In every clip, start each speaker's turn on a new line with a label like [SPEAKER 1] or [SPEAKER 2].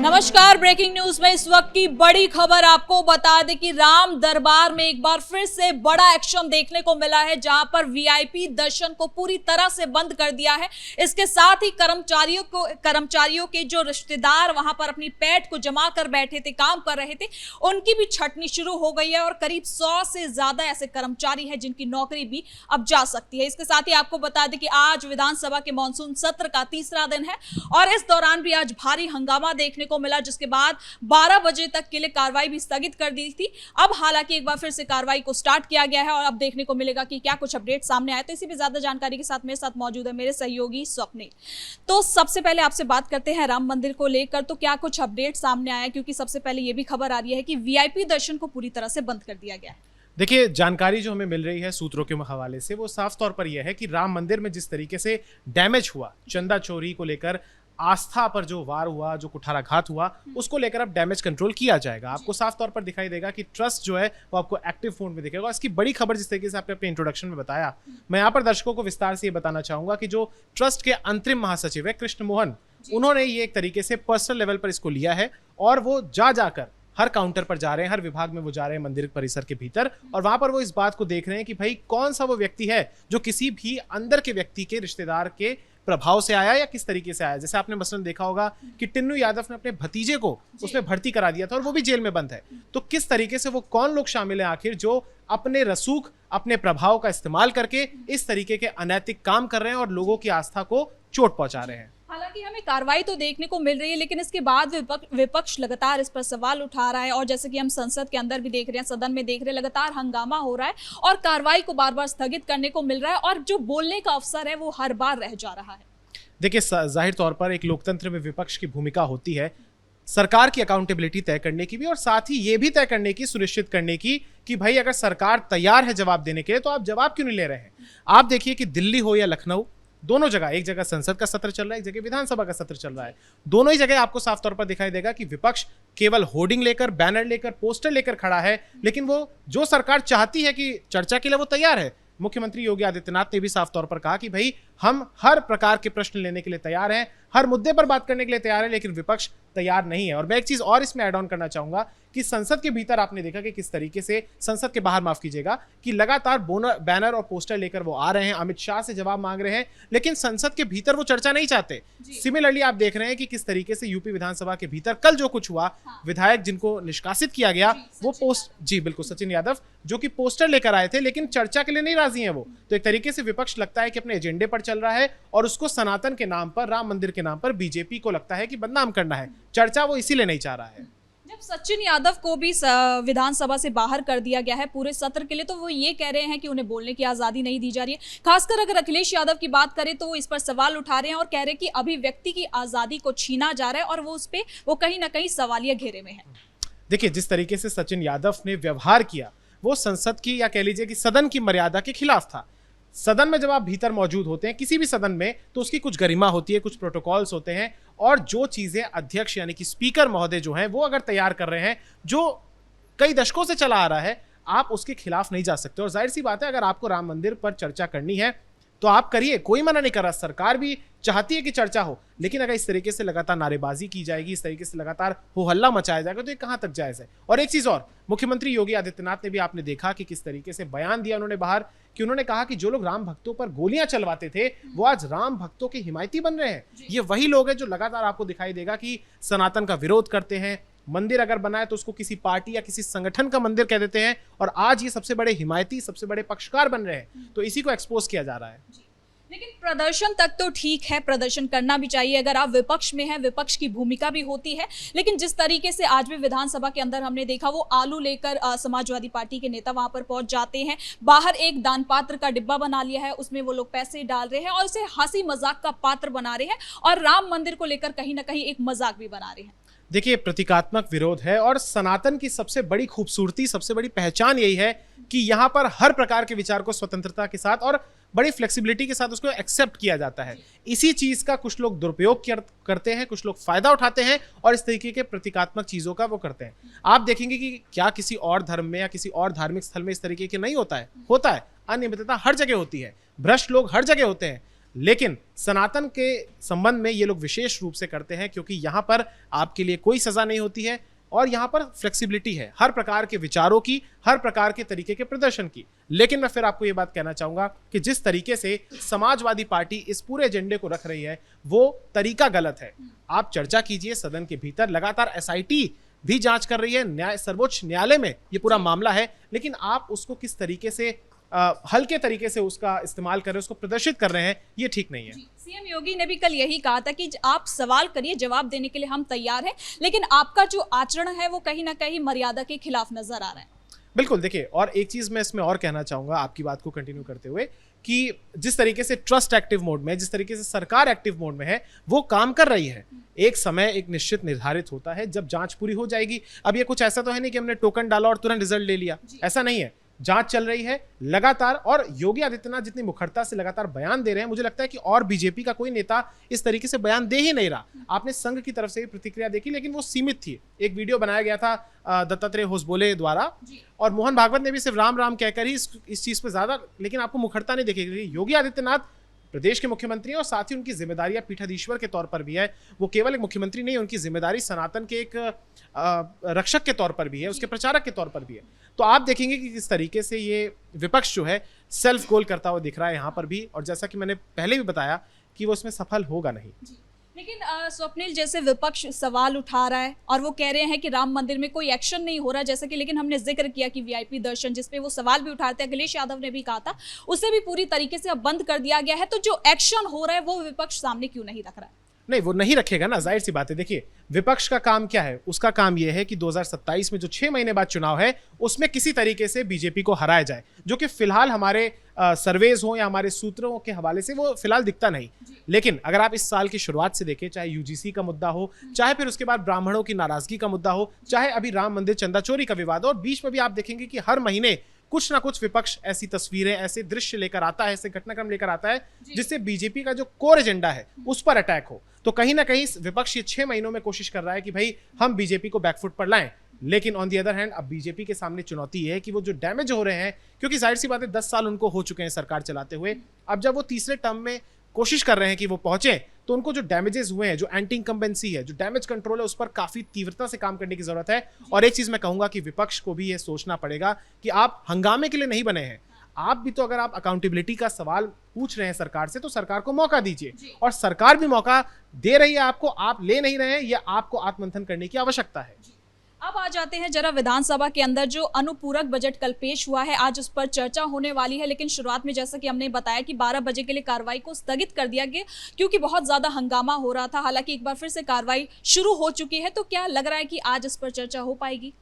[SPEAKER 1] नमस्कार। Breaking news में इस वक्त की बड़ी खबर आपको बता दें कि राम दरबार में एक बार फिर से बड़ा एक्शन देखने को मिला है, जहां पर वीआईपी दर्शन को पूरी तरह से बंद कर दिया है। इसके साथ ही कर्मचारियों के जो रिश्तेदार वहां पर अपनी पैठ को जमा कर बैठे थे, काम कर रहे थे, उनकी भी छटनी शुरू हो गई है और करीब 100 से ज्यादा ऐसे कर्मचारी हैं जिनकी नौकरी भी अब जा सकती है। इसके साथ ही आपको बता दें कि आज विधानसभा के मानसून सत्र का तीसरा दिन है और इस दौरान भी आज भारी हंगामा देखने को मिला, जिसके बाद 12 बजे तक के लिए कार्रवाई भी स्थगित कर दी थी। अब हालांकि एक बार फिर से कार्रवाई को स्टार्ट किया गया है और अब देखने को मिलेगा कि क्या कुछ अपडेट सामने आए। तो इसी पे ज्यादा जानकारी के साथ मेरे साथ मौजूद है मेरे सहयोगी स्वप्निल। तो सबसे पहले आपसे बात करते हैं राम मंदिर को लेकर, तो क्या कुछ अपडेट सामने आया, क्योंकि सबसे पहले यह भी खबर आ रही है कि वीआईपी दर्शन को पूरी तरह से बंद कर दिया गया है।
[SPEAKER 2] देखिए, जानकारी जो हमें मिल रही है सूत्रों के हवाले से, वो साफ तौर पर यह है कि राम मंदिर में जिस तरीके से डैमेज हुआ, चंदा चोरी को लेकर आस्था पर जो वार हुआ, जो कुठाराघात हुआ, उसको लेकर अब डैमेज कंट्रोल किया जाएगा। आपको साफ तौर पर दिखाई देगा कि ट्रस्ट जो है वो आपको एक्टिव फोन में दिखेगा। इसकी बड़ी खबर जिस तरीके से आपने अपने इंट्रोडक्शन में बताया, मैं यहाँ पर दर्शकों को विस्तार से ये बताना चाहूंगा कि जो ट्रस्ट के अंतरिम महासचिव है कृष्ण मोहन, उन्होंने ये एक तरीके से पर्सनल लेवल पर इसको लिया है और वो जाकर हर काउंटर पर जा रहे हैं, हर विभाग में वो जा रहे हैं मंदिर परिसर के भीतर, और वहां पर वो इस बात को देख रहे हैं कि भाई कौन सा वो व्यक्ति है जो किसी भी अंदर के व्यक्ति के रिश्तेदार के प्रभाव से आया या किस तरीके से आया। जैसे आपने मसलन देखा होगा कि टिन्नू यादव ने अपने भतीजे को उसमें भर्ती करा दिया था और वो भी जेल में बंद है। तो किस तरीके से वो कौन लोग शामिल हैं आखिर जो अपने रसूख, अपने प्रभाव का इस्तेमाल करके इस तरीके के अनैतिक काम कर रहे हैं और लोगों की आस्था को चोट पहुंचा रहे हैं।
[SPEAKER 1] हालांकि हमें कार्रवाई तो देखने को मिल रही है, लेकिन इसके बाद विपक्ष लगातार इस पर सवाल उठा रहा है और जैसे कि हम संसद के अंदर भी देख रहे हैं, सदन में देख रहे हैं, लगातार हंगामा हो रहा है और कार्रवाई को बार बार स्थगित करने को मिल रहा है और जो बोलने का अवसर है वो हर बार रह जा रहा है।
[SPEAKER 2] देखिए, जाहिर तौर पर एक लोकतंत्र में विपक्ष की भूमिका होती है सरकार की अकाउंटेबिलिटी तय करने की भी, और साथ ही ये भी तय करने की, सुनिश्चित करने की कि भाई अगर सरकार तैयार है जवाब देने के लिए तो आप जवाब क्यों नहीं ले रहे हैं। आप देखिए कि दिल्ली हो या लखनऊ, दोनों जगह, एक जगह संसद का सत्र चल रहा है, एक जगह विधानसभा का सत्र चल रहा है, दोनों ही जगह आपको साफ तौर पर दिखाई देगा कि विपक्ष केवल होर्डिंग लेकर, बैनर लेकर, पोस्टर लेकर खड़ा है, लेकिन वो जो सरकार चाहती है कि चर्चा के लिए वो तैयार है। मुख्यमंत्री योगी आदित्यनाथ ने भी साफ तौर पर कहा कि भाई हम हर प्रकार के प्रश्न लेने के लिए तैयार हैं, हर मुद्दे पर बात करने के लिए तैयार है, लेकिन विपक्ष तैयार नहीं है। और मैं एक चीज और इसमें ऐड ऑन करना चाहूंगा कि संसद के भीतर आपने देखा कि किस तरीके से, संसद के बाहर माफ कीजिएगा, कि लगातार बैनर और पोस्टर लेकर वो आ रहे हैं, अमित शाह से जवाब मांग रहे हैं, लेकिन संसद के भीतर वो चर्चा नहीं चाहते। सिमिलरली आप देख रहे हैं कि किस तरीके से यूपी विधानसभा के भीतर कल जो कुछ हुआ, विधायक जिनको निष्कासित किया गया, वो बिल्कुल सचिन यादव, जो कि पोस्टर लेकर आए थे लेकिन चर्चा के लिए नहीं राजी हैं वो। तो एक तरीके से विपक्ष लगता है कि अपने एजेंडे पर चल रहा है और उसको सनातन के नाम पर, राम मंदिर के नाम पर बीजेपी को लगता है कि बदनाम करना है। चर्चा वो इसीलिए नहीं चाह रहा है।
[SPEAKER 1] जब सचिन यादव को भी विधानसभा से बाहर कर दिया गया है पूरे सत्र के लिए, तो वो ये कह रहे हैं कि उन्हें बोलने की आजादी नहीं दी जा रही है। खासकर अगर अखिलेश यादव की बात करें तो वो इस पर सवाल उठा रहे हैं और कह रहे हैं कि अभिव्यक्ति की आजादी को छीना जा रहा है और वो उस पे वो कहीं ना कहीं सवालिया घेरे में है।
[SPEAKER 2] देखिए, जिस तरीके से सचिन यादव ने व्यवहार किया वो संसद की, या कह लीजिए कि सदन की मर्यादा के खिलाफ था। सदन में जब आप भीतर मौजूद होते हैं किसी भी सदन में, तो उसकी कुछ गरिमा होती है, कुछ प्रोटोकॉल्स होते हैं, और जो चीजें अध्यक्ष यानी कि स्पीकर महोदय जो हैं वो अगर तैयार कर रहे हैं, जो कई दशकों से चला आ रहा है, आप उसके खिलाफ नहीं जा सकते। और जाहिर सी बात है, अगर आपको राम मंदिर पर चर्चा करनी है तो आप करिए, कोई मना नहीं कर रहा, सरकार भी चाहती है कि चर्चा हो, लेकिन अगर इस तरीके से लगातार नारेबाजी की जाएगी, इस तरीके से लगातार हो हल्ला मचाया जाएगा, तो ये कहां तक जायज है। और एक चीज और, मुख्यमंत्री योगी आदित्यनाथ ने भी, आपने देखा कि किस तरीके से बयान दिया उन्होंने बाहर, कि उन्होंने कहा कि जो लोग राम भक्तों पर गोलियां चलवाते थे वो आज राम भक्तों के हिमायती बन रहे हैं। ये वही लोग हैं जो लगातार आपको दिखाई देगा कि सनातन का विरोध करते हैं, मंदिर अगर बनाए तो उसको किसी पार्टी या किसी संगठन का मंदिर कह देते हैं, और आज ये सबसे बड़े हिमायती, सबसे बड़े पक्षकार बन रहे हैं। तो इसी को एक्सपोज किया जा रहा है।
[SPEAKER 1] लेकिन प्रदर्शन तक तो ठीक है, प्रदर्शन करना भी चाहिए, अगर आप विपक्ष में हैं, विपक्ष की भूमिका भी होती है, लेकिन जिस तरीके से आज भी विधानसभा के अंदर हमने देखा, वो आलू लेकर समाजवादी पार्टी के नेता वहां पर पहुंच जाते हैं, बाहर एक दान पात्र का डिब्बा बना लिया है, उसमें वो लोग पैसे डाल रहे हैं और इसे हंसी मजाक का पात्र बना रहे हैं और राम मंदिर को लेकर कहीं ना कहीं एक मजाक भी बना रहे हैं।
[SPEAKER 2] देखिए, प्रतीकात्मक विरोध है और सनातन की सबसे बड़ी खूबसूरती, सबसे बड़ी पहचान यही है कि यहाँ पर हर प्रकार के विचार को स्वतंत्रता के साथ और बड़ी फ्लेक्सिबिलिटी के साथ उसको एक्सेप्ट किया जाता है। इसी चीज का कुछ लोग दुरुपयोग करते हैं, कुछ लोग फायदा उठाते हैं और इस तरीके के प्रतीकात्मक चीजों का वो करते हैं। आप देखेंगे कि क्या किसी और धर्म में या किसी और धार्मिक स्थल में इस तरीके के नहीं होता है? होता है। अनियमितता हर जगह होती है, भ्रष्ट लोग हर जगह होते हैं। लेकिन सनातन के संबंध में ये लोग विशेष रूप से करते हैं, क्योंकि यहाँ पर आपके लिए कोई सजा नहीं होती है और यहाँ पर फ्लेक्सिबिलिटी है हर प्रकार के विचारों की, हर प्रकार के तरीके के प्रदर्शन की। लेकिन मैं फिर आपको ये बात कहना चाहूंगा कि जिस तरीके से समाजवादी पार्टी इस पूरे एजेंडे को रख रही है वो तरीका गलत है। आप चर्चा कीजिए सदन के भीतर, लगातार एसआईटी भी जांच कर रही है, सर्वोच्च न्यायालय में ये पूरा मामला है, लेकिन आप उसको किस तरीके से हल्के तरीके से उसका इस्तेमाल कर रहे हैं, उसको प्रदर्शित कर रहे हैं, ये ठीक नहीं है।
[SPEAKER 1] सीएम योगी ने भी कल यही कहा था कि आप सवाल करिए, जवाब देने के लिए हम तैयार हैं, लेकिन आपका जो आचरण है वो कहीं ना कहीं मर्यादा के खिलाफ नजर आ रहा है।
[SPEAKER 2] बिल्कुल, देखिए, और एक चीज मैं इसमें और कहना चाहूंगा आपकी बात को कंटिन्यू करते हुए कि जिस तरीके से ट्रस्ट एक्टिव मोड में, जिस तरीके से सरकार एक्टिव मोड में है, वो काम कर रही है। एक समय एक निश्चित निर्धारित होता है जब जांच पूरी हो जाएगी। अब ये कुछ ऐसा तो है नहीं कि हमने टोकन डाला और तुरंत रिजल्ट ले लिया, ऐसा नहीं है। जांच चल रही है लगातार, और योगी आदित्यनाथ जितनी मुखरता से लगातार बयान दे रहे हैं, मुझे लगता है कि और बीजेपी का कोई नेता इस तरीके से बयान दे ही नहीं रहा। आपने संघ की तरफ से भी प्रतिक्रिया देखी, लेकिन वो सीमित थी। एक वीडियो बनाया गया था दत्तात्रेय होसबोले द्वारा, और मोहन भागवत ने भी सिर्फ राम राम कहकर ही इस चीज पर ज्यादा, लेकिन आपको मुखरता नहीं दिखेगी। योगी आदित्यनाथ प्रदेश के मुख्यमंत्री हैं और साथ ही उनकी जिम्मेदारियां पीठाधीश्वर के तौर पर भी है। वो केवल एक मुख्यमंत्री नहीं, उनकी जिम्मेदारी सनातन के एक रक्षक के तौर पर भी है, उसके प्रचारक के तौर पर भी है। तो आप देखेंगे कि किस तरीके से ये विपक्ष जो है सेल्फ गोल करता हुआ दिख रहा है यहाँ पर भी, और जैसा कि मैंने पहले भी बताया कि वो इसमें सफल होगा नहीं।
[SPEAKER 1] लेकिन स्वप्निल, जैसे विपक्ष सवाल उठा रहा है और वो कह रहे हैं कि राम मंदिर में कोई एक्शन नहीं हो रहा, जैसा कि, लेकिन हमने जिक्र किया कि वीआईपी दर्शन, जिसपे वो सवाल भी उठाते हैं, अखिलेश यादव ने भी कहा था, उसे भी पूरी तरीके से अब बंद कर दिया गया है। तो जो एक्शन हो रहा है वो विपक्ष सामने क्यों नहीं रख रहा है?
[SPEAKER 2] नहीं, वो नहीं रखेगा ना, जाहिर सी बात है। देखिए, विपक्ष का काम क्या है? उसका काम यह है कि 2027 में जो 6 महीने बाद चुनाव है उसमें किसी तरीके से बीजेपी को हराया जाए, जो कि फिलहाल हमारे सर्वेज हो या हमारे सूत्रों के हवाले से वो फिलहाल दिखता नहीं। लेकिन अगर आप इस साल की शुरुआत से देखें, चाहे यूजीसी का मुद्दा हो, चाहे फिर उसके बाद ब्राह्मणों की नाराजगी का मुद्दा हो, चाहे अभी राम मंदिर चंदा चोरी का विवाद हो, और बीच में भी आप देखेंगे कि हर महीने कुछ ना कुछ विपक्ष ऐसी तस्वीरें, ऐसे दृश्य लेकर आता है, ऐसे घटनाक्रम लेकर आता है जिससे बीजेपी का जो कोर एजेंडा है उस पर अटैक हो। तो कहीं ना कहीं विपक्ष ये 6 महीनों में कोशिश कर रहा है कि भाई हम बीजेपी को बैकफुट पर लाएं। लेकिन ऑन दी अदर हैंड अब बीजेपी के सामने चुनौती है कि वो जो डैमेज हो रहे हैं, क्योंकि जाहिर सी बात है 10 साल उनको हो चुके हैं सरकार चलाते हुए, अब जब वो तीसरे टर्म में कोशिश कर रहे हैं कि वो पहुंचे, तो उनको जो डैमेजेस हुए हैं, जो एंटी इंकम्बेंसी है, जो डैमेज कंट्रोल है, उस पर काफी तीव्रता से काम करने की जरूरत है। और एक चीज मैं कहूंगा कि विपक्ष को भी ये सोचना पड़ेगा कि आप हंगामे के लिए नहीं बने हैं। आप भी तो, अगर आप अकाउंटेबिलिटी का सवाल पूछ रहे हैं सरकार से, तो सरकार को मौका दीजिए, और सरकार भी मौका दे रही है आपको, आप ले नहीं रहे हैं। ये आपको आत्ममंथन करने की आवश्यकता है।
[SPEAKER 1] अब आ जाते हैं जरा विधानसभा के अंदर जो अनुपूरक बजट कल पेश हुआ है, आज उस पर चर्चा होने वाली है। लेकिन शुरुआत में जैसा कि हमने बताया कि 12 बजे के लिए कार्रवाई को स्थगित कर दिया गया, क्योंकि बहुत ज्यादा हंगामा हो रहा था। हालांकि एक बार फिर से कार्रवाई शुरू हो चुकी है, तो क्या लग रहा है कि आज इस पर चर्चा हो पाएगी?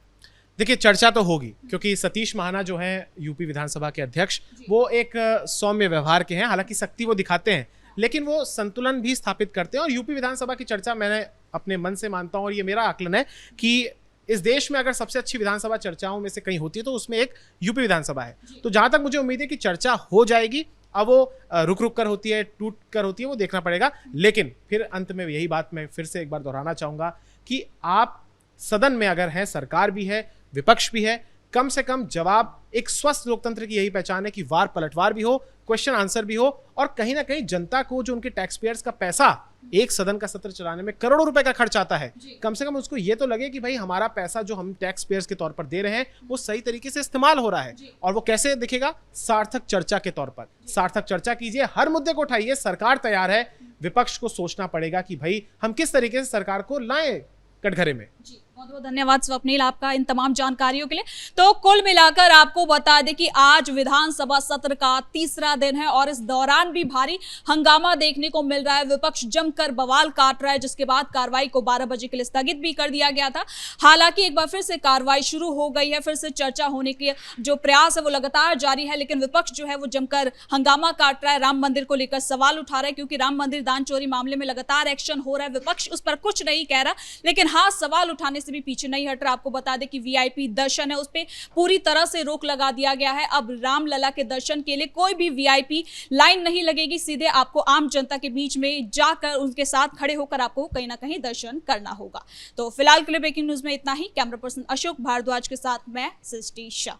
[SPEAKER 2] देखिए, चर्चा तो होगी, क्योंकि सतीश महाना जो है यूपी विधानसभा के अध्यक्ष, वो एक सौम्य व्यवहार के हैं। हालांकि सख्ती वो दिखाते हैं, लेकिन वो संतुलन भी स्थापित करते हैं। और यूपी विधानसभा की चर्चा मैंने अपने मन से मानता हूं, और ये मेरा आकलन है कि इस देश में अगर सबसे अच्छी विधानसभा चर्चाओं में से कहीं होती है तो उसमें एक यूपी विधानसभा है। तो जहां तक मुझे उम्मीद है कि चर्चा हो जाएगी। अब वो रुक रुक कर होती है, टूट कर होती है, वो देखना पड़ेगा। लेकिन फिर अंत में यही बात मैं फिर से एक बार दोहराना चाहूंगा कि आप सदन में अगर हैं, सरकार भी है, विपक्ष भी है, कम से कम जवाब, एक स्वस्थ लोकतंत्र की यही पहचान है कि वार पलटवार भी हो, क्वेश्चन आंसर भी हो, और कहीं ना कहीं जनता को जो उनके टैक्स पेयर्स का पैसा एक सदन का सत्र चलाने में करोड़ों रुपए का खर्च आता है, कम से कम उसको ये तो लगे कि भाई हमारा पैसा जो हम टैक्स पेयर्स के तौर पर दे रहे हैं वो सही तरीके से इस्तेमाल हो रहा है। और वो कैसे दिखेगा? सार्थक चर्चा के तौर पर। सार्थक चर्चा कीजिए, हर मुद्दे को उठाइए, सरकार तैयार है। विपक्ष को सोचना पड़ेगा कि भाई हम किस तरीके से सरकार को लाएं कटघरे में।
[SPEAKER 1] बहुत बहुत धन्यवाद स्वप्निल आपका इन तमाम जानकारियों के लिए। तो कुल मिलाकर आपको बता दें कि आज विधानसभा सत्र का तीसरा दिन है और इस दौरान भी भारी हंगामा देखने को मिल रहा है। विपक्ष जमकर बवाल काट रहा है, जिसके बाद कार्रवाई को 12 बजे के लिए स्थगित भी कर दिया गया था। हालांकि एक बार फिर से कार्रवाई शुरू हो गई है, फिर से चर्चा होने के जो प्रयास है वो लगातार जारी है। लेकिन विपक्ष जो है वो जमकर हंगामा काट रहा है, राम मंदिर को लेकर सवाल उठा रहा है, क्योंकि राम मंदिर दान चोरी मामले में लगातार एक्शन हो रहा है। विपक्ष उस पर कुछ नहीं कह रहा, लेकिन हाँ, सवाल उठाने भी पीछे नहीं हट रहा। आपको बता दें कि वीआईपी दर्शन है, उस पे पूरी तरह से रोक लगा दिया गया है। अब रामलला के दर्शन के लिए कोई भी वीआईपी लाइन नहीं लगेगी, सीधे आपको आम जनता के बीच में जाकर उनके साथ खड़े होकर आपको कहीं ना कहीं दर्शन करना होगा। तो फिलहाल के लिए ब्रेकिंग न्यूज में इतना ही। कैमरा पर्सन अशोक भारद्वाज के साथ मैं सृष्टि शाह।